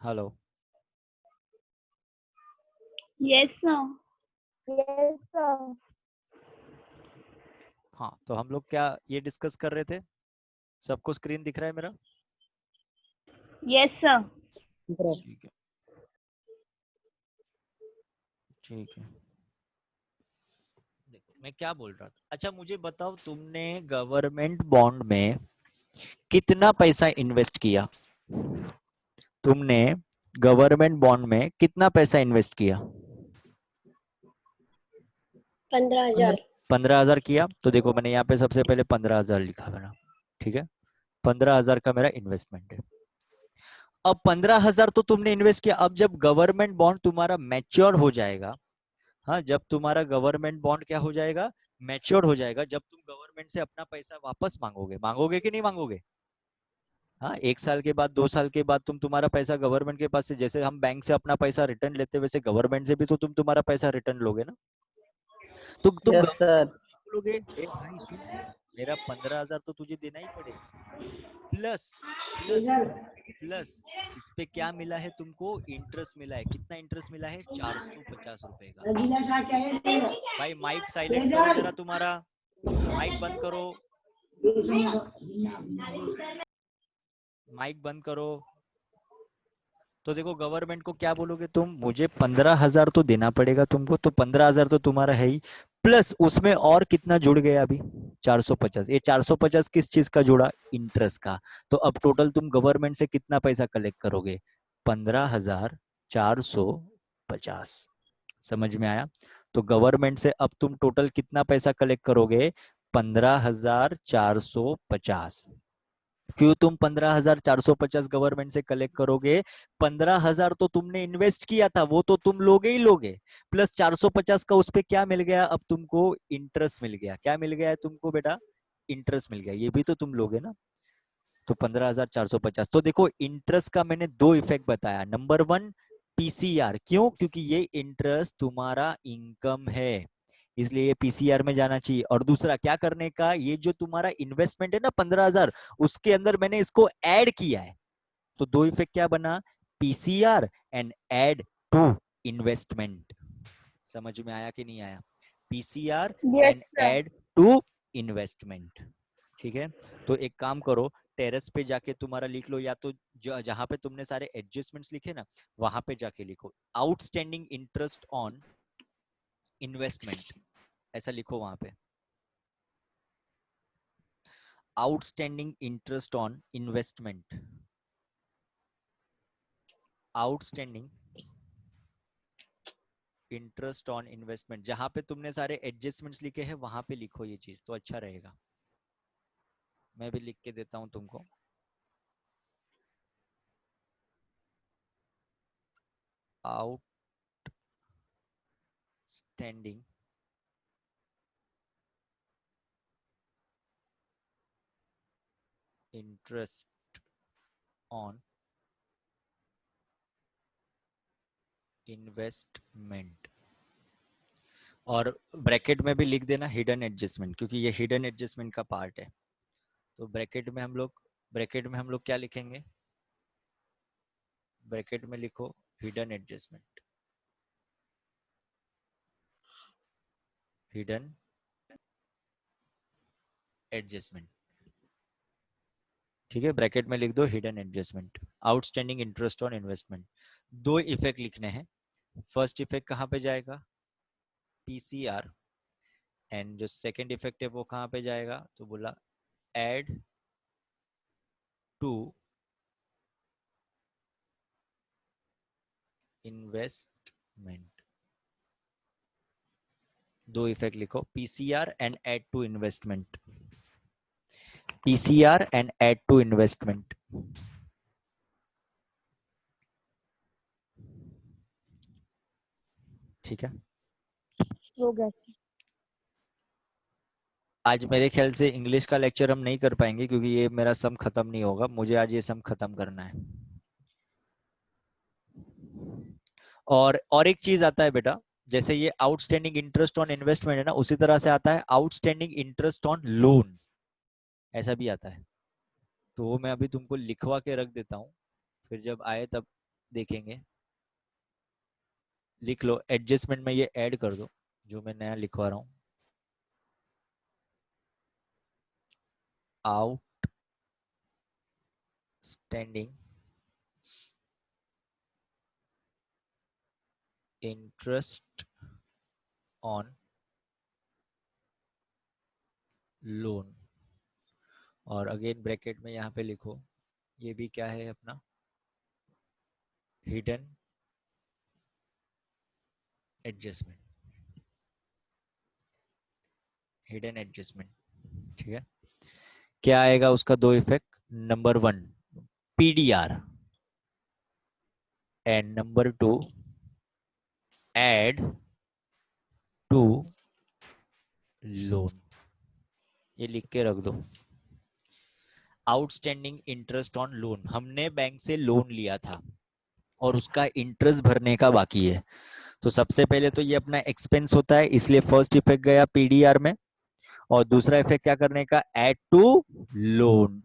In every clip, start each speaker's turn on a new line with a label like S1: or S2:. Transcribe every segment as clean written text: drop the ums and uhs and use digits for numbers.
S1: Hello.
S2: Yes, sir.
S3: Yes, sir.
S1: हाँ, तो हम लोग क्या ये डिस्कस कर रहे थे? सबको स्क्रीन दिख रहा है मेरा?
S2: Yes, sir.
S1: ठीक है, ठीक है। देखो मैं क्या बोल रहा था। अच्छा मुझे बताओ, तुमने गवर्नमेंट बॉन्ड में कितना पैसा इन्वेस्ट किया? तुमने गवर्नमेंट बॉन्ड में कितना पैसा इन्वेस्ट किया?
S3: 15,000।
S1: 15,000 किया। तो देखो मैंने यहाँ पे सबसे पहले 15,000 लिखा मेरा, ठीक है। 15,000 का मेरा इन्वेस्टमेंट है। अब 15,000 तो तुमने इन्वेस्ट किया। अब जब गवर्नमेंट बॉन्ड तुम्हारा मैच्योर हो जाएगा, हाँ, जब तुम्हारा गवर्नमेंट बॉन्ड क्या हो जाएगा, मैच्योर हो जाएगा, जब तुम गवर्नमेंट से अपना पैसा वापस मांगोगे, मांगोगे कि नहीं मांगोगे? हाँ, 1 साल के बाद, 2 साल के बाद तुम तुम्हारा पैसा गवर्नमेंट के पास से, जैसे हम बैंक से अपना पैसा रिटर्न लेते वैसे गवर्नमेंट से भी तो तुम तुम्हारा पैसा रिटर्न लोगे ना। तो तुम
S4: यस सर।
S1: बोलोगे ए भाई सुन, मेरा 15,000 तो तुझे देना ही पड़ेगा, प्लस प्लस प्लस इस पे क्या मिला है तुमको? इंटरेस्ट मिला है। कितना इंटरेस्ट मिला है? 450 रुपए का। भाई माइक साइलेंट करो जरा, तुम्हारा माइक बंद करो, माइक बंद करो। तो देखो गवर्नमेंट को क्या बोलोगे तुम, मुझे 15,000 तो देना पड़ेगा तुमको, तो 15,000 तो तुम्हारा है ही, प्लस उसमें और कितना जुड़ गया अभी? 450। ये 450 किस चीज का जुड़ा? इंटरेस्ट का। तो अब टोटल तुम गवर्नमेंट से कितना पैसा कलेक्ट करोगे? 15,450। समझ में आया? तो गवर्नमेंट से अब तुम टोटल कितना पैसा कलेक्ट करोगे? 15,450। क्यों तुम 15,450 गवर्नमेंट से कलेक्ट करोगे? 15,000 तो तुमने इन्वेस्ट किया था, वो तो तुम लोगे ही लोगे, प्लस 450 का उस पे क्या मिल गया? अब तुमको इंटरेस्ट मिल गया। क्या मिल गया है तुमको बेटा? इंटरेस्ट मिल गया, ये भी तो तुम लोगे ना। तो 15,450। तो देखो इंटरेस्ट का मैंने दो इफेक्ट बताया। नंबर 1 पीसीआर, क्यों? क्योंकि ये इंटरेस्ट तुम्हारा इनकम है, इसलिए ये पीसीआर में जाना चाहिए। और दूसरा क्या करने का, ये जो तुम्हारा इन्वेस्टमेंट है ना 15,000, उसके अंदर मैंने इसको ऐड किया है। तो दो इफेक्ट क्या बना? PCR and add to investment. समझ में आया कि नहीं आया? PCR
S2: Yes,
S1: and
S2: sir.
S1: Add to investment. ठीक है, तो एक काम करो, टेरेस पे जाके तुम्हारा लिख लो, या तो जहां पे तुमने सारे एडजस्टमेंट्स लिखे ना, वहां पे जाके लिखो आउटस्टैंडिंग इंटरेस्ट ऑन इन्वेस्टमेंट, ऐसा लिखो वहां पे, outstanding interest on investment, outstanding interest on investment. जहां पे तुमने सारे एडजस्टमेंट्स लिखे हैं वहां पे लिखो ये चीज, तो अच्छा रहेगा। मैं भी लिख के देता हूं तुमको। आउटस्टैंडिंग इंटरेस्ट ऑन इन्वेस्टमेंट, और ब्रैकेट में भी लिख देना हिडन एडजस्टमेंट, क्योंकि ये हिडन एडजस्टमेंट का पार्ट है। तो ब्रैकेट में हम लोग क्या लिखेंगे? ब्रैकेट में लिखो हिडन एडजस्टमेंट, हिडन एडजस्टमेंट। ठीक है, ब्रैकेट में लिख दो hidden adjustment, outstanding interest on investment. दो इफेक्ट लिखने हैं। फर्स्ट इफेक्ट कहां पे जाएगा? पीसीआर। एंड जो सेकंड इफेक्ट है वो कहां पे जाएगा? तो बोला एड टू इन्वेस्टमेंट। दो इफेक्ट लिखो, PCR and add to investment, PCR and add to investment. ठीक है,
S3: हो गया।
S1: आज मेरे ख्याल से इंग्लिश का लेक्चर हम नहीं कर पाएंगे, क्योंकि ये मेरा सम खत्म नहीं होगा, मुझे आज ये सम खत्म करना है। और एक चीज आता है बेटा, जैसे ये आउटस्टैंडिंग इंटरेस्ट ऑन इन्वेस्टमेंट है ना, उसी तरह से आता है आउटस्टैंडिंग इंटरेस्ट ऑन लोन, ऐसा भी आता है। तो वो मैं अभी तुमको लिखवा के रख देता हूँ, फिर जब आए तब देखेंगे, लिख लो एडजस्टमेंट में, ये ऐड कर दो जो मैं नया लिखवा रहा हूँ। आउटस्टैंडिंग इंटरेस्ट ऑन लोन, और अगेन ब्रैकेट में यहाँ पे लिखो, ये भी क्या है अपना, हिडन एडजस्टमेंट, हिडन एडजस्टमेंट। ठीक है, क्या आएगा उसका दो effect, number 1 PDR and number 2 add to loan. ये लिख के रख दो, आउटस्टैंडिंग इंटरेस्ट ऑन लोन, हमने बैंक से लोन लिया था और उसका इंटरेस्ट भरने का बाकी है। तो सबसे पहले तो ये अपना एक्सपेंस होता है, इसलिए फर्स्ट इफेक्ट गया पीडीआर में, और दूसरा इफेक्ट क्या करने का, एड टू लोन।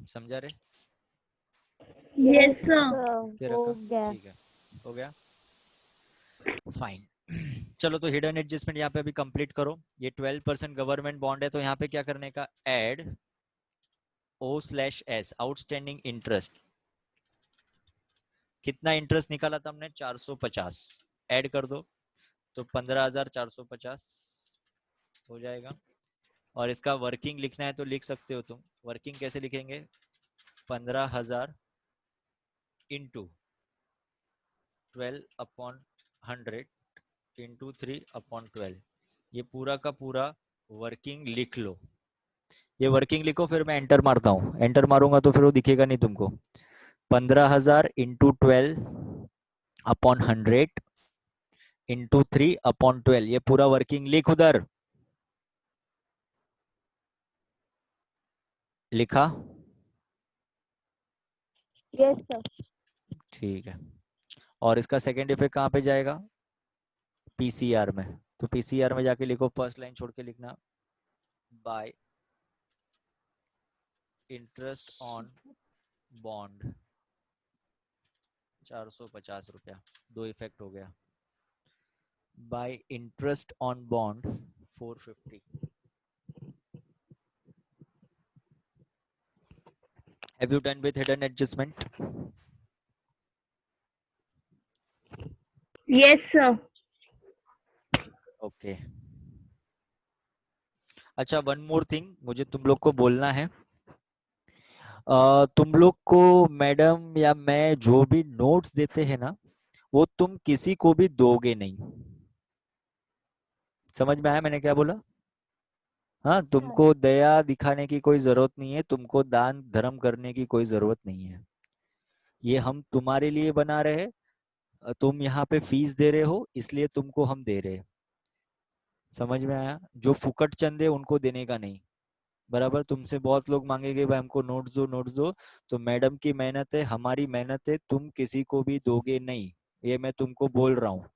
S1: समझा रहे,
S2: Yes, sir.
S1: क्या
S3: हो
S1: रखा,
S3: गया।
S1: ठीक है, हो गया, फाइन। चलो तो हिडन एडजस्टमेंट यहाँ पे अभी कंप्लीट करो। ये 12% गवर्नमेंट बॉन्ड है, तो यहाँ पे क्या करने का, एड O/S आउटस्टैंडिंग इंटरेस्ट, कितना इंटरेस्ट निकाला था हमने, 450, ऐड कर दो तो 15,450 हो जाएगा। और इसका वर्किंग लिखना है तो लिख सकते हो तुम, वर्किंग कैसे लिखेंगे, 15,000 इंटू 12/100 इंटू 3/12, ये पूरा का पूरा वर्किंग लिख लो। ये वर्किंग लिखो, फिर मैं एंटर मारता हूँ, एंटर मारूंगा तो फिर वो दिखेगा नहीं तुमको। 15,000 इंटू 12/100 इंटू 3/12, ये पूरा वर्किंग लिख उधर, लिखा,
S3: यस सर।
S1: ठीक है। और इसका सेकेंड इफेक्ट कहाँ पे जाएगा, पीसीआर में, तो पीसीआर में जाके लिखो, फर्स्ट लाइन छोड़ के लिखना, बाय इंटरेस्ट ऑन बॉन्ड 450 रुपया, दो इफेक्ट हो गया, bye interest on bond 450। Have you done with hidden adjustment?
S2: Yes, sir.
S1: Okay, अच्छा वन मोर थिंग मुझे तुम लोग को बोलना है, तुम लोग को मैडम या मैं जो भी नोट्स देते हैं ना, वो तुम किसी को भी दोगे नहीं। समझ में आया मैंने क्या बोला? हाँ,
S3: सर
S1: तुमको दया दिखाने की कोई जरूरत नहीं है, तुमको दान धर्म करने की कोई जरूरत नहीं है। ये हम तुम्हारे लिए बना रहे हैं, तुम यहाँ पे फीस दे रहे हो इसलिए तुमको हम दे रहे हैं। समझ में आया? जो फुकट चंदे उनको देने का नहीं। बराबर, तुमसे बहुत लोग मांगेंगे भाई हमको नोट्स दो नोट्स दो, तो मैडम की मेहनत है, हमारी मेहनत है, तुम किसी को भी दोगे नहीं, ये मैं तुमको बोल रहा हूँ।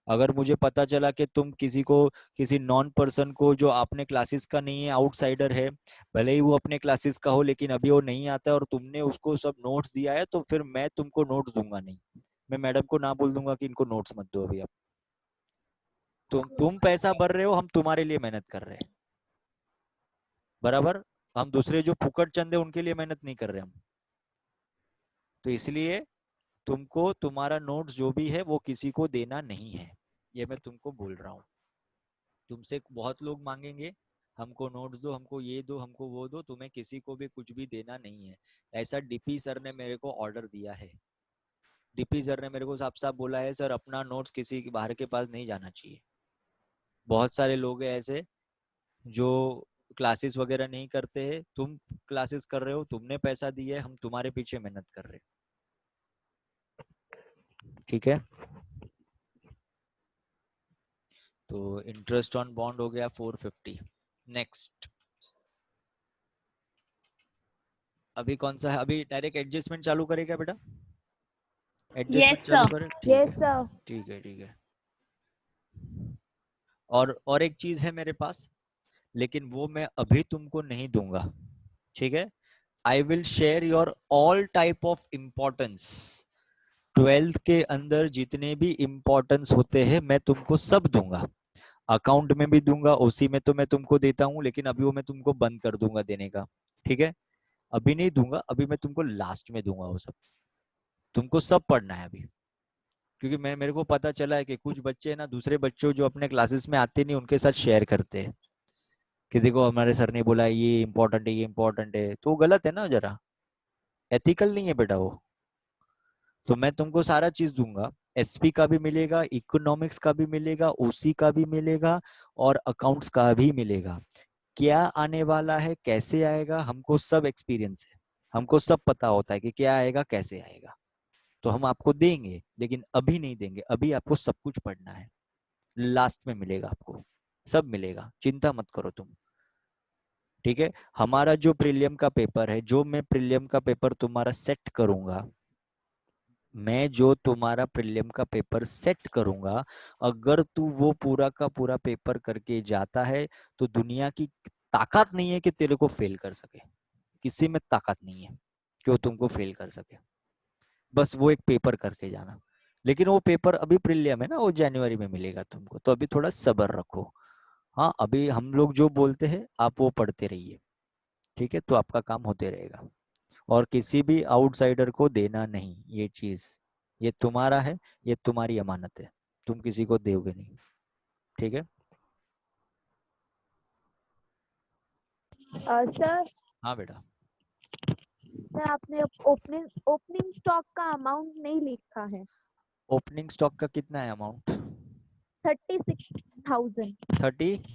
S1: अगर मुझे पता चला कि तुम किसी को, किसी नॉन पर्सन को जो आपने क्लासेस का नहीं है, आउटसाइडर है, भले ही वो अपने क्लासेस का हो लेकिन अभी वो नहीं आता है, और तुमने उसको सब नोट्स दिया है, तो फिर मैं तुमको नोट्स दूंगा नहीं। मैं मैडम को ना बोल दूंगा कि इनको नोट्स मत दो अभी आप। तुम पैसा भर रहे हो, हम तुम्हारे लिए मेहनत कर रहे हैं। बराबर, हम दूसरे जो फुकट चंदे उनके लिए मेहनत नहीं कर रहे हम। तो इसलिए तुमको तुम्हारा नोट्स जो भी है वो किसी को देना नहीं है, ये मैं तुमको बोल रहा हूँ। तुमसे बहुत लोग मांगेंगे हमको नोट्स दो, हमको ये दो, हमको वो दो, तुम्हें किसी को भी कुछ भी देना नहीं है। ऐसा डीपी सर ने मेरे को ऑर्डर दिया है। डीपी सर ने मेरे को साफ साफ बोला है, सर अपना नोट्स किसी बाहर के पास नहीं जाना चाहिए। बहुत सारे लोग हैं ऐसे जो क्लासेस वगैरह नहीं करते हैं, तुम क्लासेस कर रहे हो, तुमने पैसा दिया है, हम तुम्हारे पीछे मेहनत कर रहे हैं। ठीक है, तो इंटरेस्ट ऑन बॉन्ड हो गया 450। नेक्स्ट, अभी कौन सा है? अभी डायरेक्ट एडजस्टमेंट चालू करेगा बेटा?
S2: Yes,
S1: एडजस्टमेंट चालू
S2: sir.
S1: करे? ठीक
S3: Yes,
S1: है,
S3: sir.
S1: ठीक है, ठीक है। और एक चीज है मेरे पास, लेकिन वो मैं अभी तुमको नहीं दूंगा, ठीक है? I will share your all type of importance. 12th के अंदर जितने भी इम्पोर्टेंस होते हैं मैं तुमको सब दूंगा। अकाउंट में भी दूंगा, ओसी में तो मैं तुमको देता हूँ, लेकिन अभी वो मैं तुमको बंद कर दूंगा देने का, ठीक है? अभी नहीं दूंगा, अभी मैं तुमको लास्ट में दूंगा वो सब। तुमको सब पढ़ना है अभी, क्योंकि मेरे को पता चला है कि कुछ बच्चे ना दूसरे बच्चों जो अपने क्लासेस में आते नहीं उनके साथ शेयर करते हैं कि देखो हमारे सर ने बोला ये इंपॉर्टेंट है, ये इंपॉर्टेंट है, तो वो गलत है ना, जरा एथिकल नहीं है बेटा वो। तो मैं तुमको सारा चीज दूंगा, एसपी का भी मिलेगा, इकोनॉमिक्स का भी मिलेगा, ओसी का भी मिलेगा, और अकाउंट्स का भी मिलेगा। क्या आने वाला है, कैसे आएगा, हमको सब एक्सपीरियंस है, हमको सब पता होता है कि क्या आएगा, कैसे आएगा। तो हम आपको देंगे, लेकिन अभी नहीं देंगे, अभी आपको सब कुछ पढ़ना है। लास्ट में मिलेगा आपको, सब मिलेगा, चिंता मत करो तुम, ठीक है? हमारा जो प्रीलियम का पेपर है, जो मैं प्रीलियम का पेपर तुम्हारा सेट करूंगा, मैं जो तुम्हारा प्रीलियम का पेपर सेट करूंगा, अगर तू वो पूरा का पूरा पेपर करके जाता है तो दुनिया की ताकत नहीं है कि तेरे को फेल कर सके। किसी में ताकत नहीं है कि वो तुमको फेल कर सके। बस वो एक पेपर करके जाना। लेकिन वो पेपर अभी प्रीलियम है ना, वो जनवरी में मिलेगा तुमको, तो अभी थोड़ा सब्र रखो। हाँ, अभी हम लोग जो बोलते हैं आप वो पढ़ते रहिए, ठीक है? तो आपका काम होते रहेगा। और किसी भी आउटसाइडर को देना नहीं ये चीज, ये तुम्हारा है, ये तुम्हारी अमानत है, तुम किसी को दोगे नहीं, ठीक है?
S3: सर,
S1: हाँ बेटा।
S3: सर आपने ओपनिंग ओपनिंग स्टॉक का अमाउंट नहीं लिखा है।
S1: ओपनिंग स्टॉक का कितना है अमाउंट?
S3: 36,000।
S1: 36,000।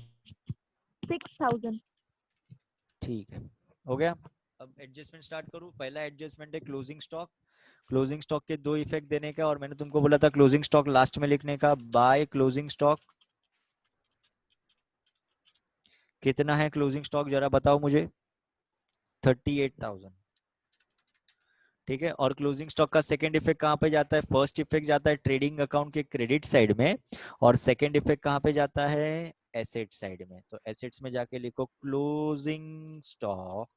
S3: 6,000।
S1: ठीक है, हो गया। अब एडजस्टमेंट स्टार्ट करूं। पहला एडजस्टमेंट है क्लोजिंग स्टॉक। क्लोजिंग स्टॉक के दो इफेक्ट देने का, और मैंने तुमको बोला था क्लोजिंग स्टॉक लास्ट में लिखने का। बाय क्लोजिंग स्टॉक कितना है? क्लोजिंग स्टॉक जरा बताओ मुझे। 38,000, ठीक है? और क्लोजिंग स्टॉक का सेकंड इफेक्ट कहां पे जाता है? फर्स्ट इफेक्ट जाता है ट्रेडिंग अकाउंट के क्रेडिट साइड में, और सेकंड इफेक्ट कहां पे जाता है? एसेट साइड में। तो एसेट्स में जाके लिखो क्लोजिंग स्टॉक।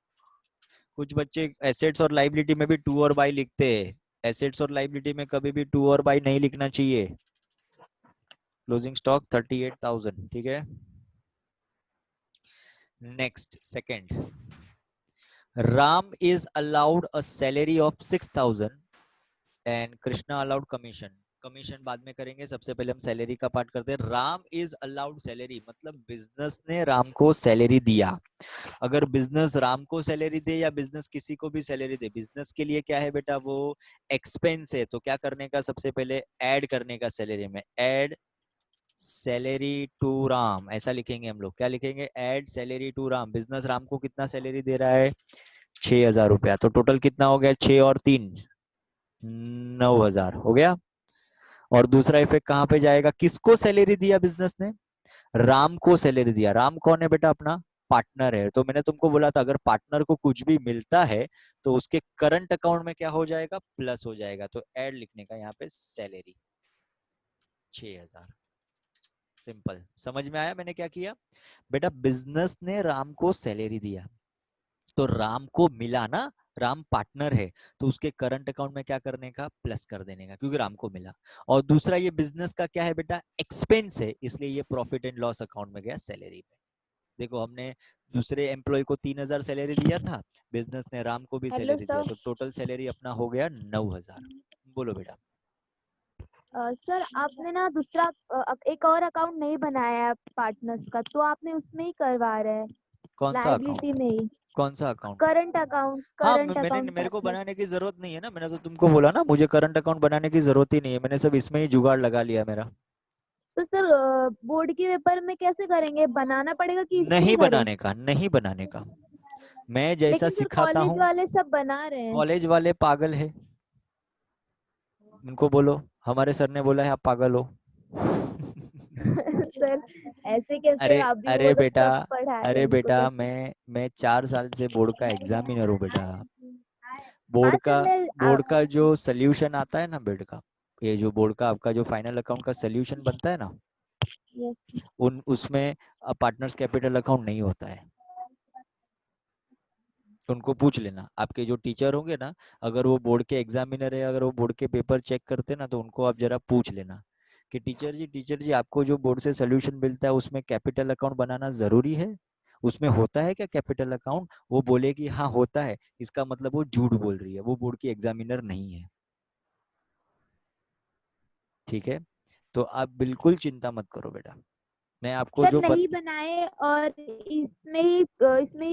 S1: कुछ बच्चे एसेट्स और लाइबिलिटी में भी टू और बाई लिखते हैं। एसेट्स और लाइबिलिटी में कभी भी टू और बाई नहीं लिखना चाहिए। क्लोजिंग स्टॉक 38,000, ठीक है? Next, second, Ram is allowed a salary of 6,000 and Krishna allowed commission. Commission बाद में करेंगे, सबसे पहले हम सैलरी का पार्ट करते हैं। राम इज अलाउड सैलरी मतलब बिजनेस ने राम को सैलरी दिया। अगर बिजनेस राम को सैलरी दे या बिजनेस किसी को भी सैलरी दे, बिजनेस के लिए क्या है बेटा? वो एक्सपेंस है। तो क्या करने का? सबसे पहले ऐड करने का सैलरी में। ऐड सैलरी टू राम, ऐसा लिखेंगे हम लोग। क्या लिखेंगे? Add salary to Ram. Business Ram को कितना सैलरी दे रहा है? 6,000 रुपया। तो टोटल कितना हो गया? 6 और 3 9,000 हो गया। और दूसरा इफेक्ट कहां पे जाएगा? किसको सैलरी दिया बिजनेस ने? राम को सैलरी दिया। राम कौन है बेटा? अपना पार्टनर है। तो मैंने तुमको बोला था अगर पार्टनर को कुछ भी मिलता है तो उसके करंट अकाउंट में क्या हो जाएगा? प्लस हो जाएगा। तो ऐड लिखने का यहाँ पे सैलरी 6,000। सिंपल, समझ में आया मैंने क्या किया? बेटा बिजनेस ने राम को सैलरी दिया, तो राम को मिला ना, राम पार्टनर है, तो उसके करंट अकाउंट में क्या करने का? प्लस कर देने का, क्योंकि राम को मिला। और दूसरा ये बिजनेस का क्या है बेटा? एक्सपेंस है, इसलिए ये प्रॉफिट एंड लॉस अकाउंट में गया सैलरी में। देखो हमने दूसरे एम्प्लॉय को 3,000 सैलरी दिया था, बिजनेस ने राम को भी
S3: हेलो
S1: सैलरी दिया,
S3: सर।
S1: तो टोटल सैलरी अपना हो गया 9,000। बोलो बेटा।
S3: सर आपने ना दूसरा एक और अकाउंट नहीं बनाया है पार्टनर्स का, तो आपने उसमें ही करवा रहे हैं,
S1: कौन सा
S3: लाइबिलिटी
S1: अकाउंट?
S3: में ही।
S1: कौन सा अकाउंट?
S3: करंट अकाउंट,
S1: हाँ,
S3: करंट अकाउंट
S1: मेरे को
S3: पार्टनर।
S1: बनाने की जरूरत नहीं है ना, मैंने तो तुमको बोला ना मुझे करंट अकाउंट बनाने की जरूरत ही नहीं है, मैंने सब इसमें ही जुगाड़ लगा लिया मेरा।
S3: तो सर बोर्ड के पेपर में कैसे करेंगे? बनाना पड़ेगा कि इसमें ही
S1: नहीं
S3: करें?
S1: बनाने का, नहीं बनाने का। मैं जैसा
S3: लेकिन सर
S1: सिखाता
S3: कॉलेज
S1: हूँ,
S3: वाले सब बना रहे हैं।
S1: कॉलेज वाले पागल है, उनको बोलो हमारे सर ने बोला है आप पागल हो।
S3: सर ऐसे कैसे?
S1: अरे
S3: आप भी वो
S1: अरे
S3: लोग
S1: बेटा,
S3: सब पढ़ा रहे हैं
S1: अरे
S3: हमको
S1: बेटा
S3: कैसे?
S1: मैं 4 साल से बोर्ड का एग्जामिनर हूँ बेटा। बोर्ड
S3: हाँ
S1: का
S3: सर मैं
S1: बोर्ड का जो सोल्यूशन आता है ना बोर्ड का, ये जो बोर्ड का आपका जो फाइनल अकाउंट का सोल्यूशन बनता है ना,
S3: यस
S1: उसमें पार्टनर्स कैपिटल अकाउंट नहीं होता है। उनको पूछ लेना, आपके जो टीचर होंगे ना, अगर वो बोर्ड के एग्जामिनर है, अगर वो बोर्ड के पेपर चेक करते ना, तो उनको आप जरा पूछ लेना कि टीचर जी आपको जो बोर्ड से सोल्यूशन मिलता है उसमें कैपिटल अकाउंट बनाना जरूरी है, उसमें होता है क्या कैपिटल अकाउंट? वो बोले कि हाँ होता है, इसका मतलब वो झूठ बोल रही है, वो बोर्ड की एग्जामिनर नहीं है। ठीक है, तो आप बिल्कुल चिंता मत करो बेटा, मैं आपको
S3: सर
S1: जो
S3: नहीं बनाए और इसमें ही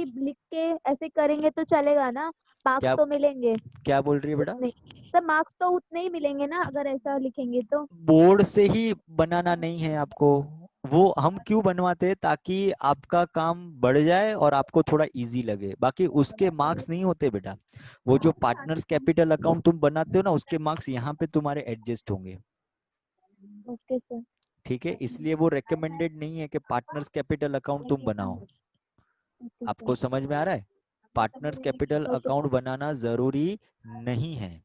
S3: लिख के ऐसे करेंगे तो चलेगा ना, मार्क्स
S1: क्या
S3: तो मिलेंगे
S1: क्या बोल रही है बेटा?
S3: उतने। सर मार्क्स तो उतने ही मिलेंगे ना अगर ऐसा लिखेंगे तो।
S1: बोर्ड से ही बनाना नहीं है आपको, वो हम क्यों बनवाते हैं, ताकि आपका काम बढ़ जाए और आपको थोड़ा इजी लगे, बाकी उसके मार्क्स नहीं होते बेटा। वो जो पार्टनर्स कैपिटल अकाउंट तुम बनाते हो ना, उसके मार्क्स यहाँ पे तुम्हारे एडजस्ट होंगे।
S3: Okay sir.
S1: ठीक है, इसलिए वो रेकमेंडेड नहीं है कि पार्टनर्स कैपिटल अकाउंट तुम बनाओ।
S3: ओके
S1: आपको
S3: सर।
S1: समझ में आ रहा है? Partners capital
S3: okay
S1: account
S3: sir.
S1: बनाना जरूरी नहीं है।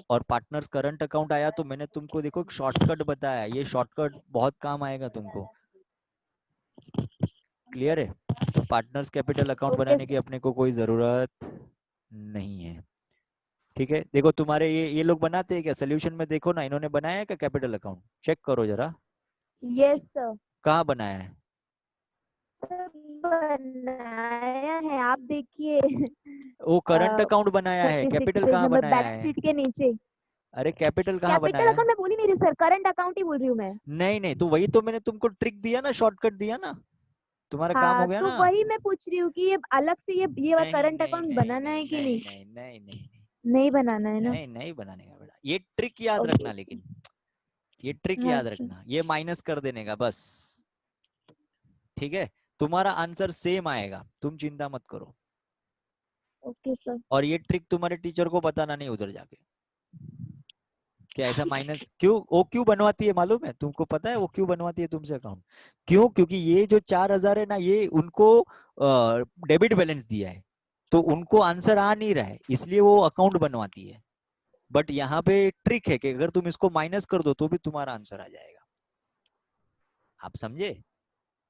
S1: और पार्टनर्स करंट अकाउंट आया तो मैंने तुमको देखो एक शॉर्टकट बताया, ये शॉर्टकट बहुत काम आएगा तुमको। क्लियर है? तो पार्टनर्स कैपिटल अकाउंट
S3: ओके
S1: बनाने की
S3: सर।
S1: अपने को कोई जरूरत नहीं है। ठीक है, देखो तुम्हारे ये लोग बनाते हैं क्या? सोल्यूशन में देखो ना, इन्होंने बनाया है क्या कैपिटल अकाउंट? चेक करो जरा,
S3: यस सर।
S1: कहाँ बनाया है?
S3: सर बनाया है आप देखिए।
S1: वो करंट अकाउंट बनाया है,
S3: 36
S1: कैपिटल
S3: पेज
S1: कहाँ
S3: नंबर
S1: बनाया
S3: बैलेंस
S1: है?
S3: शीट के नीचे।
S1: अरे कैपिटल कहाँ
S3: कैपिटल
S1: बनाया है?
S3: अकाउंट मैं बोल ही नहीं रही हूँ सर, करंट अकाउंट ही बोल रही हूँ मैं।
S1: नहीं नहीं, तो वही तो मैंने तुमको ट्रिक दिया ना, शॉर्टकट दिया ना, तुम्हारा काम हो
S3: हाँ
S1: गया
S3: तो
S1: ना।
S3: वही मैं पूछ रही हूँ कि ये अलग से ये
S1: नहीं
S3: करंट
S1: नहीं
S3: अकाउंट
S1: नहीं
S3: बनाना
S1: नहीं
S3: है कि
S1: नहीं
S3: नहीं?
S1: नहीं नहीं नहीं नहीं
S3: नहीं बनाना है ना?
S1: नहीं नहीं बनाने का बेटा, ये ट्रिक याद
S3: ओके।
S1: रखना, लेकिन ये ट्रिक
S3: हाँ
S1: याद
S3: अच्छा।
S1: रखना, ये माइनस कर देने का बस। ठीक है, तुम्हारा आंसर सेम आएगा, तुम चिंता मत करो।
S3: Okay sir.
S1: और ये ट्रिक तुम्हारे टीचर को बताना नहीं उधर जाके, कि ऐसा माइनस क्यों, वो क्यों बनवाती है मालूम है तुमको? पता है वो क्यों बनवाती है तुमसे अकाउंट? क्यों? क्योंकि ये जो 4,000 है ना, ये उनको डेबिट बैलेंस दिया है, तो उनको आंसर आ नहीं रहा है, इसलिए वो अकाउंट बनवाती है। बट यहाँ पे ट्रिक है कि अगर तुम इसको माइनस कर दो तो भी तुम्हारा आंसर आ जाएगा। आप समझे?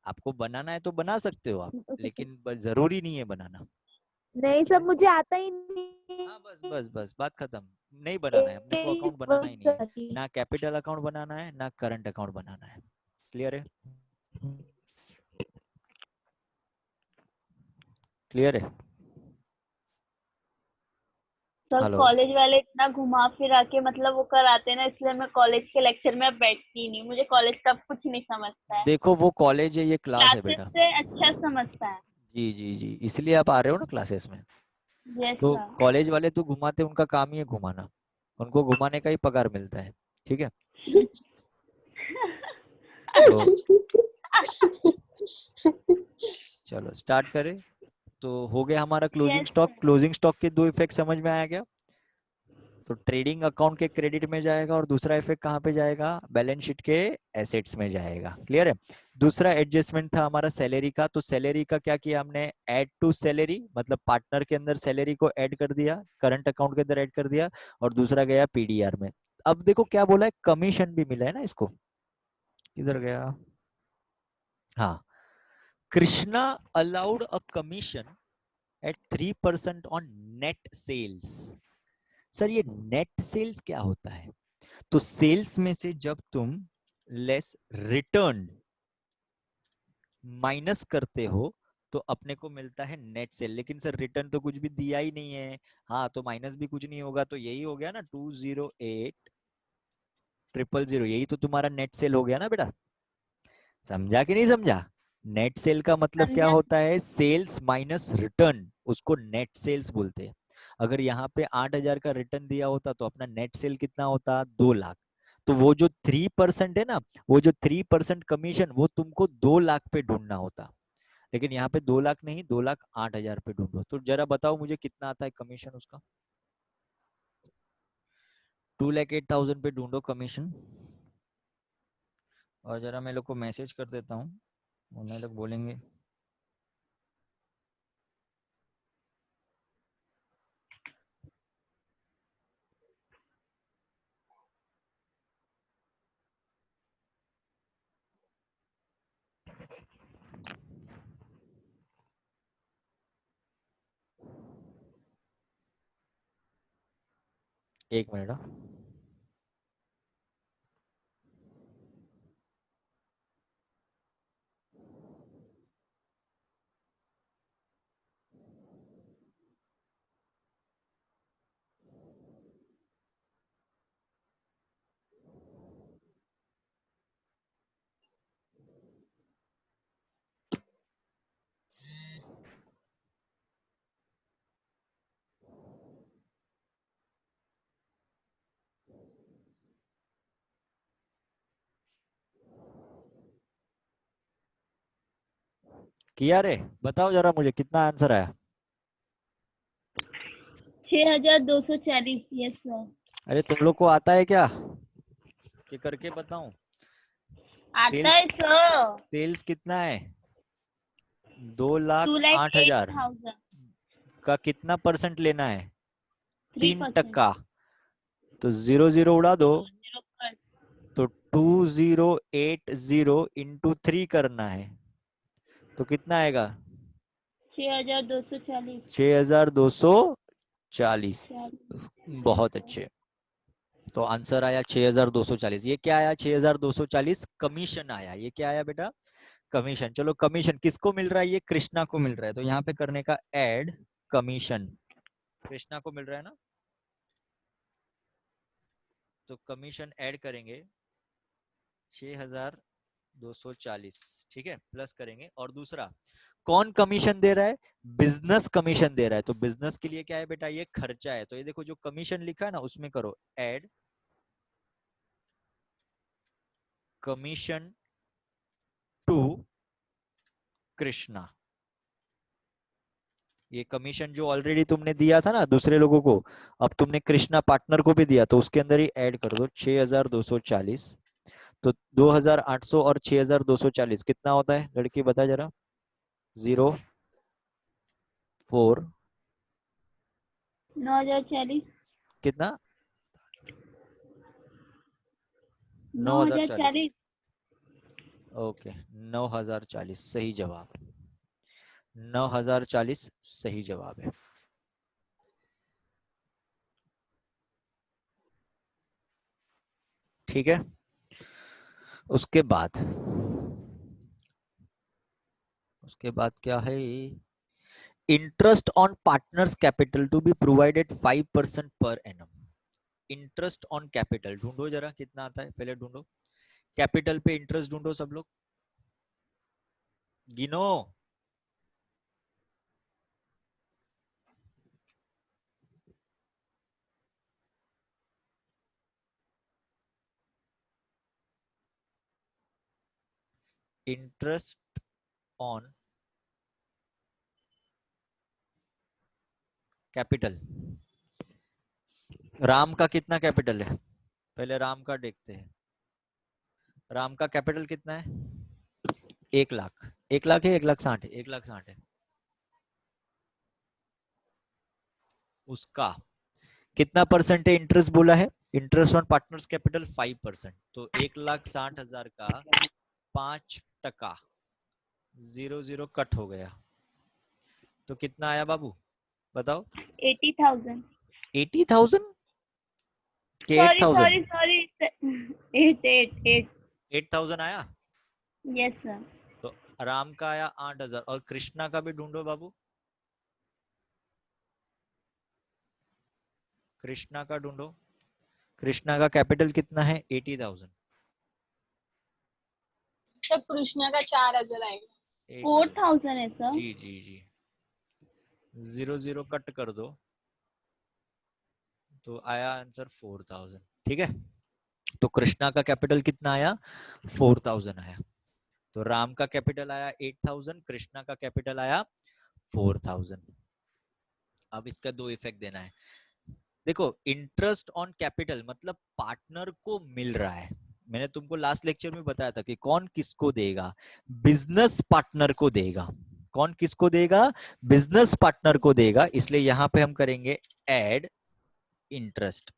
S1: आपको बनाना है तो बना सकते हो आप,
S3: ओके सर।
S1: लेकिन जरूरी नहीं है बनाना।
S3: नहीं
S1: ठीक
S3: सब
S1: है,
S3: मुझे आता ही नहीं।
S1: हाँ बस बस बस बात खत्म। नहीं बनाना है अपने को,
S3: एक
S1: अकाउंट बनाना
S3: वही
S1: ही नहीं है।
S3: सारी।
S1: ना कैपिटल अकाउंट बनाना है, ना करंट अकाउंट बनाना है। क्लियर है? क्लियर है?
S2: Sir
S1: hello.
S2: कॉलेज वाले इतना घुमा फिरा के मतलब वो कराते हैं ना, इसलिए मैं कॉलेज के लेक्चर में अब बैठती ही नहीं, मुझे कॉलेज का कुछ नहीं समझता है।
S1: देखो वो कॉलेज है, ये क्लास है
S2: क्लासेस
S1: बेटा।
S2: से अच्छा समझता है।
S1: जी जी जी, इसलिए आप आ रहे हो ना क्लासेस में।
S2: यस
S1: तो
S2: सर।
S1: कॉलेज वाले तो घुमाते, उनका काम ही है घुमाना, उनको घुमाने का ही पगार मिलता है। ठीक है, तो चलो स्टार्ट करें। तो हो गया हमारा closing
S2: yes
S1: stock.
S2: Sir.
S1: Closing stock के दो इफेक्ट समझ में आया क्या? तो ट्रेडिंग अकाउंट के क्रेडिट में जाएगा, और दूसरा इफेक्ट कहाँ पे जाएगा? बैलेंस शीट के एसेट्स में जाएगा। क्लियर है? दूसरा एडजस्टमेंट था हमारा सैलरी का, तो सैलरी का क्या किया हमने? ऐड टू सैलरी, मतलब पार्टनर के अंदर सैलरी को ऐड कर दिया, करंट अकाउंट के अंदर ऐड कर दिया, और दूसरा गया पीडीआर में। अब देखो क्या बोला है, कमीशन भी मिला है ना इसको। किधर गया? हाँ, Krishna allowed a commission at 3% on net sales. Sir ये नेट सेल्स क्या होता है? तो सेल्स में से जब तुम लेस रिटर्न माइनस करते हो तो अपने को मिलता है नेट सेल। लेकिन सर रिटर्न तो कुछ भी दिया ही नहीं है। हाँ, तो माइनस भी कुछ नहीं होगा, तो यही हो गया ना 208,000, यही तो तुम्हारा नेट सेल हो गया ना बेटा। समझा कि नहीं समझा? नेट सेल का मतलब क्या
S2: समझा।
S1: होता है? सेल्स माइनस रिटर्न, उसको नेट सेल्स बोलते हैं। अगर यहाँ पे 8,000 का रिटर्न दिया होता तो अपना नेट सेल कितना होता? 2 लाख। तो वो जो 3% है ना, वो जो 3% कमीशन, वो तुमको 2 लाख पे ढूंढना होता। लेकिन यहाँ पे 2 लाख नहीं, 2,08,000 पे ढूंढो। तो जरा बताओ मुझे कितना आता है कमीशन उसका? 2,08,000 पे ढूंढो कमीशन। और जरा मैं लोग को मैसेज कर देता हूँ, उन्हें लोग बोलेंगे। एक मिनट। किया रे, बताओ जरा मुझे कितना आंसर आया।
S2: 6240। Yes sir.
S1: अरे तुम लोग को आता है क्या कि करके बताऊं?
S2: आता
S1: सेल्स,
S2: है सर।
S1: सेल्स कितना है?
S2: 2 लाख
S1: 2,08,000
S2: 8,000।
S1: का कितना परसेंट लेना है?
S2: 3%।
S1: 3%। तो 0 0 उड़ा दो,
S2: 0 पर।
S1: तो 2080 इंटू 3 करना है, तो कितना आएगा?
S2: 6240।
S1: 6,240। बहुत अच्छे। तो आंसर आया 6,240। ये क्या आया? 6,240 कमीशन आया। ये क्या आया बेटा? कमीशन। चलो कमीशन किसको मिल रहा है? ये कृष्णा को मिल रहा है, तो यहाँ पे करने का ऐड कमीशन, कृष्णा को मिल रहा है ना, तो कमीशन ऐड करेंगे 6,240। ठीक है, प्लस करेंगे। और दूसरा कौन कमीशन दे रहा है? बिजनेस कमीशन दे रहा है। तो बिजनेस के लिए क्या है बेटा? ये खर्चा है। तो ये देखो जो कमीशन लिखा है ना, उसमें करो ऐड कमीशन टू कृष्णा। ये कमीशन जो ऑलरेडी तुमने दिया था ना दूसरे लोगों को, अब तुमने कृष्णा पार्टनर को भी दिया, तो उसके अंदर ही ऐड कर दो 6,240। तो 2,800 और 6,240 कितना होता है लड़की, बता जरा। 0 4
S2: 9,040।
S1: कितना? 9,040।
S2: 9,040।
S1: ओके, 9,040 सही जवाब। 9,040 सही जवाब है। ठीक है, उसके बाद, उसके बाद क्या है? Interest on partners capital to be provided 5% per annum. Interest on capital ढूंढो जरा, कितना आता है पहले ढूंढो। कैपिटल पे इंटरेस्ट ढूंढो सब लोग, गिनो। Interest on capital. राम का कितना कैपिटल है? पहले राम का देखते हैं। राम का कैपिटल कितना है? 1 लाख। 1 लाख है, 1,60,000 है, 1,60,000 है। उसका कितना परसेंट है इंटरेस्ट बोला है? Interest on partners capital 5%। तो 1,60,000 का 5%, 0 0 कट हो गया, तो कितना आया बाबू बताओ?
S2: 80,000।
S1: 80,000 के
S2: सॉरी
S1: 8,000?
S2: Sorry sorry. 8
S1: 8,000 आया।
S2: Yes sir.
S1: तो राम का आया 8,000, और कृष्णा का भी ढूंढो बाबू। कृष्णा का ढूंढो। कृष्णा का कैपिटल कितना है? 80,000।
S4: तो कृष्णा का 4,000 आएगा।
S2: 4,000 है सर।
S1: जी जी जी, 0 0 कट कर दो, तो आया आंसर 4,000। ठीक है, तो कृष्णा का कैपिटल कितना आया? 4,000 आया। तो राम का कैपिटल आया 8,000, कृष्णा का कैपिटल आया 4,000। अब इसका दो इफेक्ट देना है। देखो, इंटरेस्ट ऑन कैपिटल मतलब पार्टनर को मिल रहा है। मैंने तुमको लास्ट लेक्चर में बताया था कि कौन किसको देगा? बिजनेस पार्टनर को देगा। कौन किसको देगा? बिजनेस पार्टनर को देगा। इसलिए यहां पे हम करेंगे ऐड इंटरेस्ट।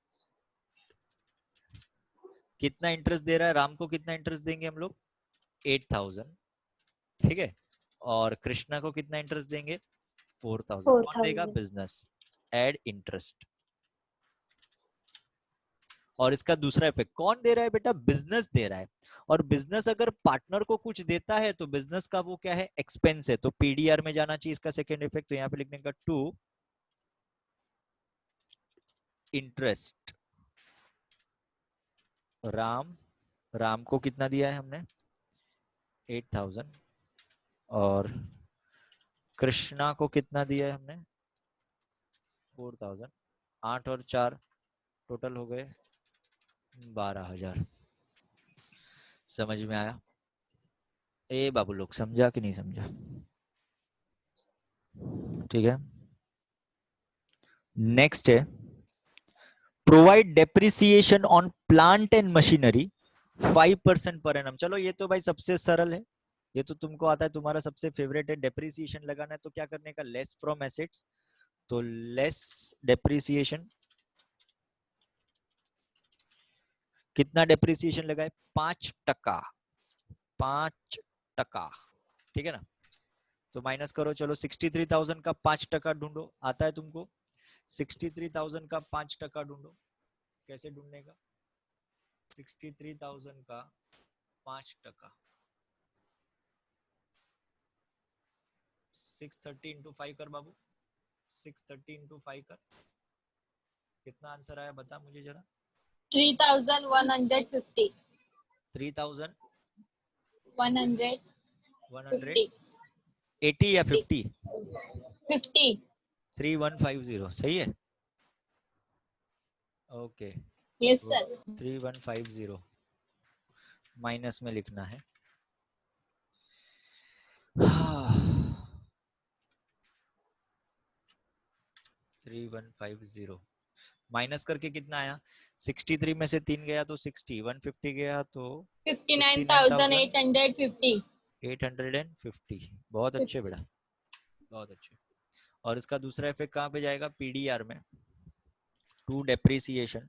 S1: कितना इंटरेस्ट दे रहा है? राम को कितना इंटरेस्ट देंगे हम लोग? 8,000। ठीक है, और कृष्णा को कितना इंटरेस्ट देंगे? 4,000। कौन देगा?
S4: 4,000।
S1: बिजनेस। Add interest. और इसका दूसरा इफेक्ट कौन दे रहा है बेटा? बिजनेस दे रहा है। और बिजनेस अगर पार्टनर को कुछ देता है तो बिजनेस का वो क्या है? एक्सपेंस है, तो पीडीआर में जाना चाहिए इसका सेकेंड इफेक्ट। तो यहाँ पे लिखने का टू इंटरेस्ट। राम को कितना दिया है हमने? 8000। और कृष्णा को कितना दिया है हमने? 4000। 8 और 4 टोटल हो गए 12000। समझ में आया? ए बाबू लोग समझा कि नहीं समझा? ठीक है, नेक्स्ट है provide depreciation on plant and machinery 5% per annum. चलो ये तो भाई सबसे सरल है, ये तो तुमको आता है, तुम्हारा सबसे फेवरेट है। डेप्रिसिएशन लगाना है तो क्या करने का? Less from assets. तो लेस डेप्रिसिएशन, कितना डेप्रिसिएशन लगाए? 5%। 5%, ठीक है ना? तो माइनस करो, चलो 63,000 का 5% ढूंढो, आता है तुमको? 63,000 का 5% ढूंढो, कैसे ढूंढने का? 63,000 का 5%, 630 इंटू 5 कर बाबू, 630 इंटू 5 कर, कितना आंसर आया बता मुझे जरा।
S4: 3,150
S1: 3,180
S4: 150
S1: या 50?
S4: 50
S1: 3150 सही है। Okay,
S4: yes sir.
S1: 3150 माइनस में लिखना है। 3150 माइनस करके कितना आया? 63 में से 3 गया तो 60, 150 गया तो
S4: 59,850
S1: 850। बहुत अच्छे बेटा, बहुत अच्छे। और इसका दूसरा इफेक्ट कहाँ पे जाएगा? पीडीआर में, टू डेप्रिसिएशन।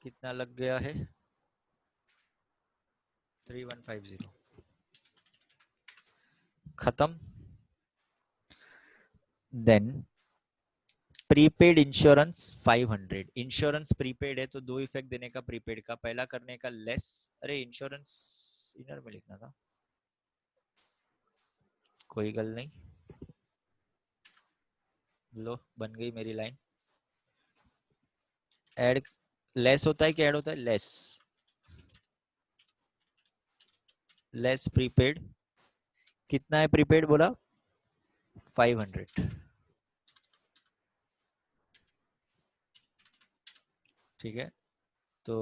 S1: कितना लग गया है? 3150 खत्म। Then prepaid insurance 500। Insurance prepaid है तो दो इफेक्ट देने का प्रीपेड का। पहला करने का लेस, अरे इंश्योरेंस इनर में लिखना था, कोई गल नहीं, लो बन गई मेरी लाइन। ऐड लेस होता है कि ऐड होता है? Less, less prepaid. कितना है प्रीपेड बोला? 500, ठीक है। तो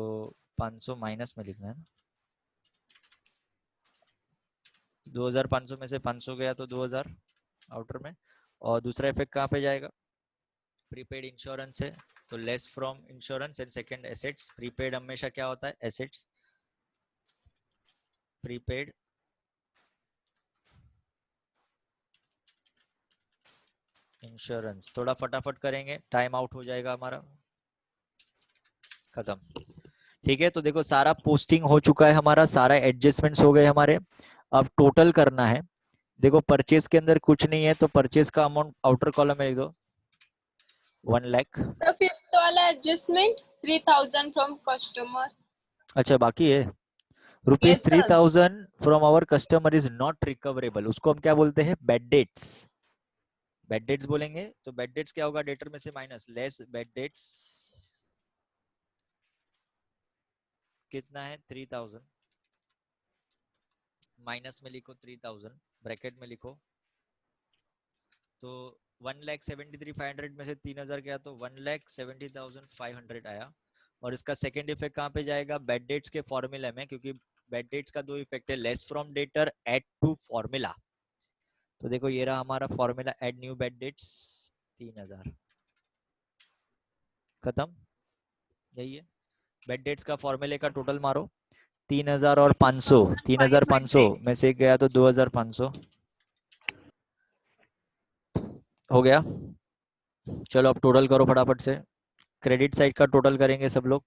S1: 500 माइनस में लिखना है ना, 2500 में से 500 गया तो 2000 आउटर में। और दूसरा इफेक्ट कहाँ पे जाएगा? प्रीपेड इंश्योरेंस है तो less from insurance and second assets. Prepaid हमेशा क्या होता है? एसेट्स। प्रीपेड इंश्योरेंस, थोड़ा फटाफट करेंगे, टाइम आउट हो जाएगा हमारा। खत्म, ठीक है। तो देखो सारा पोस्टिंग हो चुका है हमारा, सारा एडजस्टमेंट्स हो गए हमारे। अब टोटल करना है। देखो परचेज के अंदर कुछ नहीं है तो परचेज का अमाउंट आउटर कॉलम में लिख दो 1 लाख।
S4: सर फिफ्थ वाला एडजस्टमेंट 3,000 फ्रॉम कस्टमर।
S1: अच्छा बाकी है। Rupees
S4: yes sir.
S1: 3000 from our customer is not recoverable, उसको हम क्या बोलते हैं? Bad debts. बैड डेट्स बोलेंगे तो बैड डेट्स क्या होगा? डेटर में से माइनस, लेस बैड डेट्स। कितना है? 3000, माइनस में लिखो 3000, ब्रैकेट में लिखो। तो 1,73,500 में से 3000 गया तो 1,70,500 आया। और इसका सेकंड इफेक्ट कहाँ पे जाएगा? बैड डेट्स के फॉर्मूला में, क्योंकि बैड डेट्स का दो इफेक्ट है, less from debtor, add to formula. तो देखो ये रहा हमारा formula, add new bad debts 3000। खत्म, यही है बैड डेट्स का फॉर्मूले का टोटल मारो। 3000 और 500, 3500 में से गया तो 2500 हो गया। चलो अब टोटल करो फटाफट से। क्रेडिट साइड का टोटल करेंगे सब लोग,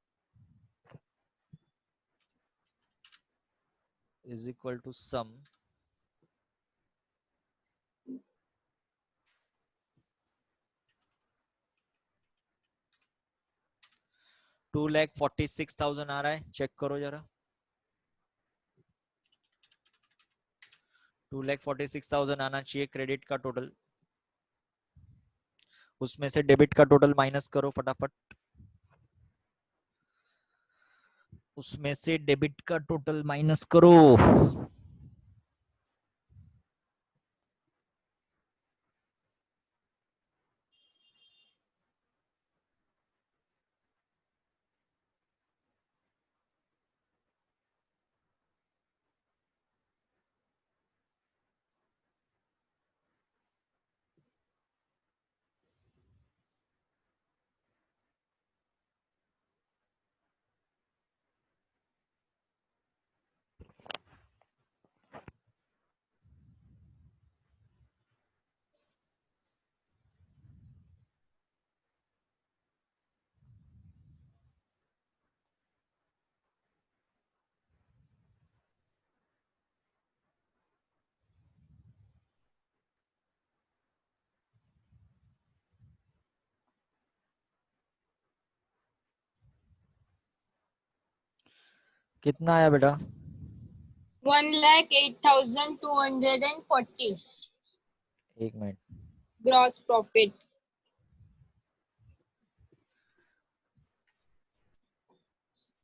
S1: इज इक्वल टू सम 2,46,000 आ रहा है, चेक करो जरा। 2,46,000 आना चाहिए क्रेडिट का टोटल। उसमें से डेबिट का टोटल माइनस करो फटाफट। उसमें से डेबिट का टोटल माइनस करो। कितना आया बेटा?
S4: 1,08,240
S1: एक मिनट।
S4: gross profit.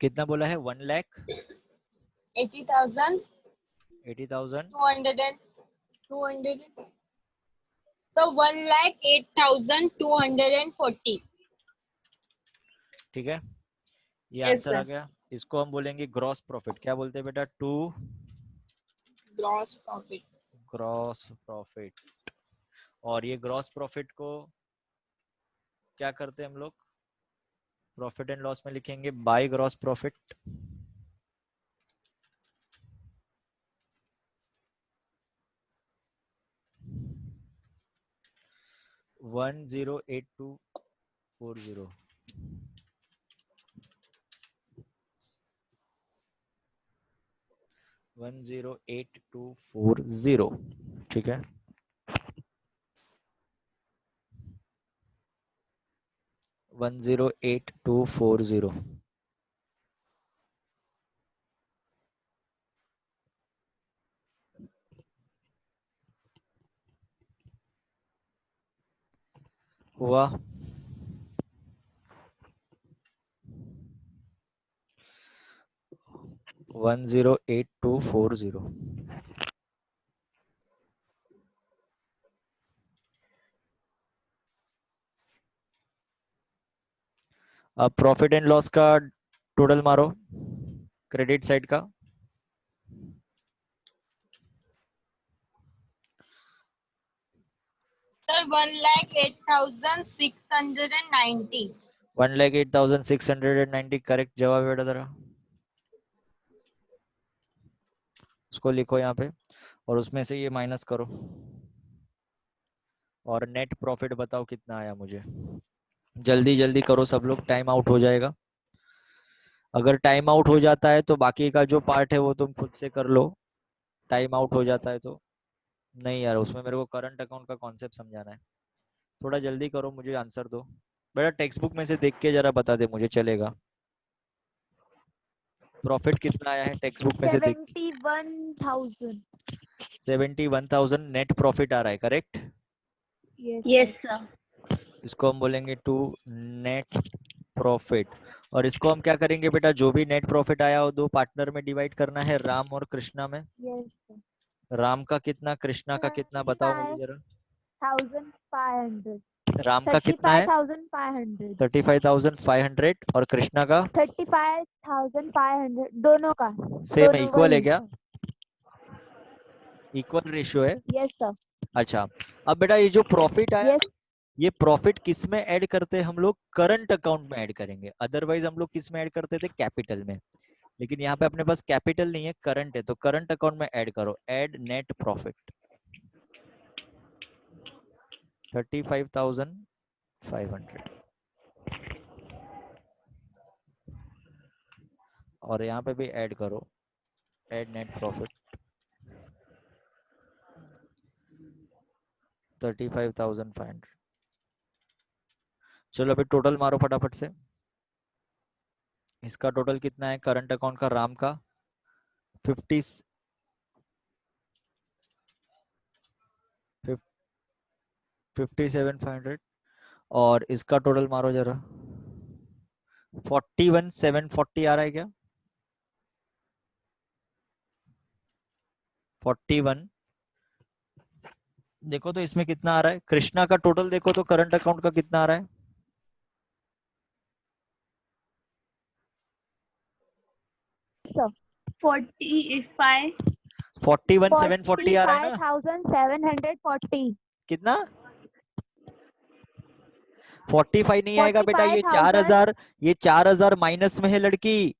S1: कितना बोला है?
S4: 80,000
S1: 1,80,000।
S4: 200 so 1,08,240.
S1: ठीक है, ये
S4: Yes
S1: आंसर आ
S4: sir.
S1: गया। इसको हम बोलेंगे ग्रॉस प्रॉफिट। क्या बोलते हैं बेटा? To
S4: Gross profit.
S1: Gross profit. और ये ग्रॉस प्रॉफिट को क्या करते हैं हम लोग? प्रॉफिट एंड लॉस में लिखेंगे बाय ग्रॉस प्रॉफिट। वन 1,08,240। 1,08,240। ठीक है, 1,08,240। हुआ? 1,08,240। अब प्रॉफिट एंड लॉस का टोटल मारो क्रेडिट साइड का।
S4: Sir, 1,08,690.
S1: 1,08,690 करेक्ट जवाब है बेटा। जरा उसको लिखो यहाँ पे और उसमें से ये माइनस करो और नेट प्रॉफिट बताओ कितना आया मुझे। जल्दी जल्दी करो सब लोग, टाइम आउट हो जाएगा। अगर टाइम आउट हो जाता है तो बाकी का जो पार्ट है वो तुम खुद से कर लो। टाइम आउट हो जाता है तो नहीं यार, उसमें मेरे को करंट अकाउंट का कॉन्सेप्ट समझाना है। थोड़ा जल्दी करो, मुझे आंसर दो बेटा। टेक्स्ट बुक में से देख के जरा बता दे मुझे, चलेगा? प्रॉफिट कितना आया है टेक्स्ट बुक में से देख?
S3: 71,000.
S1: 71,000 नेट प्रॉफिट आ रहा है, correct?
S3: Yes
S2: yes
S3: sir.
S2: Sir.
S1: इसको हम बोलेंगे टू नेट प्रॉफिट। और इसको हम क्या करेंगे बेटा? जो भी नेट प्रॉफिट आया वो दो पार्टनर में डिवाइड करना है, राम और कृष्णा में।
S3: Yes sir.
S1: राम का कितना, कृष्णा का कितना बताओ मुझे जरा।
S3: 35,500.
S1: राम का कितना है?
S3: 35,500.
S1: 35,500 और कृष्णा का
S3: 35,500 दोनों का.
S1: सेम
S3: दोनों
S1: इक्वल है
S3: वही.
S1: क्या? इक्वल रेशियो है?
S3: Yes sir.
S1: अच्छा, अब बेटा ये जो प्रॉफिट आया
S3: Yes.
S1: ना, ये प्रॉफिट किस में ऐड करते हैं हम लोग? करंट अकाउंट में ऐड करेंगे। अदरवाइज हम लोग किस में ऐड करते थे? कैपिटल में। लेकिन यहाँ पे अपने पास कैपिटल नहीं है, करंट है, तो करंट अकाउंट में ऐड करो। ऐड नेट प्रॉफिट 35,500 और यहाँ पे भी ऐड करो। Add net profit 35,500। चलो अभी टोटल मारो फटाफट से। इसका टोटल कितना है करंट अकाउंट का राम का 50 57,500 और इसका टोटल मारो जरा 41,740 आ रहा है क्या 41 देखो तो इसमें कितना आ रहा है कृष्णा का टोटल देखो तो करंट अकाउंट का कितना आ रहा है
S2: 45
S1: 41,740 आ रहा है ना
S3: 45,740
S1: कितना 45 नहीं आएगा बेटा ये
S3: 45,000
S1: ये 4,000 माइनस में है लड़की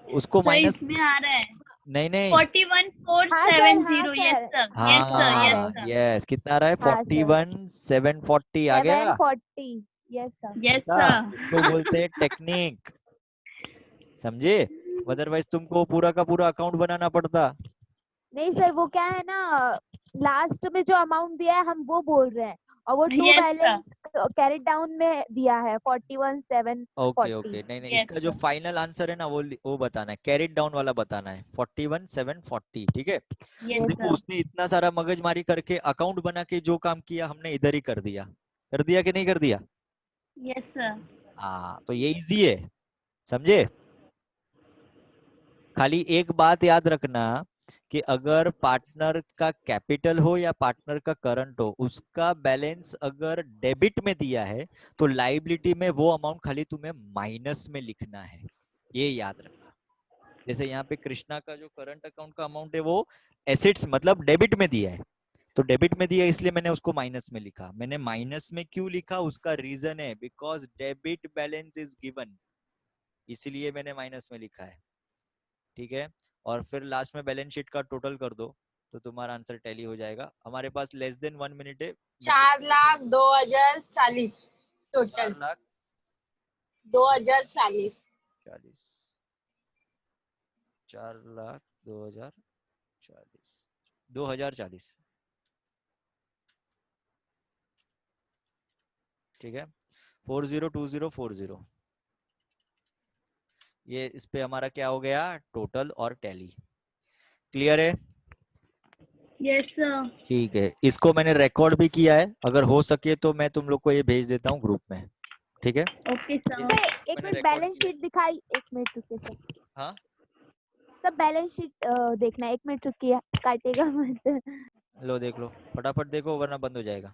S1: उसको
S2: सर
S1: माइनस
S2: इसमें आ रहा है
S1: नहीं नहीं
S2: 41,470 yes sir yes sir yes
S1: हाँ
S2: सर
S1: यस कितना आ रहा है
S3: हाँ, सर।
S1: 41,740 आ गया
S3: 740 यस सर
S2: यस
S1: बेटा,
S2: सर
S1: इसको बोलते हैं टेक्निक समझे अदरवाइज तुमको पूरा का पूरा अकाउंट बनाना पड़ता
S3: नहीं सर वो क्या है ना लास्ट में जो अमाउंट दिया है हम वो बोल रहे हैं और वो to
S2: Yes,
S3: balance carry down में दिया है 41,740
S1: ओके ओके नहीं नहीं
S2: Yes,
S1: इसका जो
S2: sir.
S1: फाइनल आंसर है ना वो बताना है कैरिड डाउन वाला बताना है 41,740 ठीक है
S2: yes
S1: देखो
S2: sir.
S1: उसने इतना सारा मगजमारी करके अकाउंट बना के जो काम किया हमने इधर ही कर दिया कि नहीं कर दिया
S2: Yes sir.
S1: हाँ तो ये इजी है समझे खाली एक बात याद रखना कि अगर पार्टनर का कैपिटल हो या पार्टनर का करंट हो उसका बैलेंस अगर डेबिट में दिया है तो लाइबिलिटी में वो अमाउंट खाली तुम्हें माइनस में लिखना है ये याद रखना जैसे यहाँ पे कृष्णा का जो करंट अकाउंट का अमाउंट है वो एसेट्स मतलब डेबिट में दिया है तो डेबिट में दिया इसलिए मैंने उसको माइनस में लिखा मैंने माइनस में क्यों लिखा उसका रीजन है because debit balance is given इसलिए मैंने माइनस में लिखा है ठीक है और फिर लास्ट में बैलेंस शीट का टोटल कर दो तो तुम्हारा आंसर टैली हो जाएगा हमारे पास लेस देन 1 मिनट है
S4: 4,02,040 टोटल 2,040
S1: 4,40 4,02,040 2,040 ठीक है 402040 ये इस पे हमारा क्या हो गया टोटल और टैली क्लियर है
S2: Yes sir.
S1: ठीक है इसको मैंने रिकॉर्ड भी किया है अगर हो सके तो मैं तुम लोग को ये भेज देता हूँ ग्रुप में ठीक है
S2: Okay sir.
S3: सर एक
S1: मैंने
S3: मिनट
S1: record
S3: बैलेंस
S1: किया।
S3: शीट दिखाई एक मिनट रुकिए सर
S1: हाँ
S3: सब बैलेंस शीट देखना एक मिनट रुकिए काटेगा मत
S1: लो देख लो फटाफट देखो वरना बंद हो जाएगा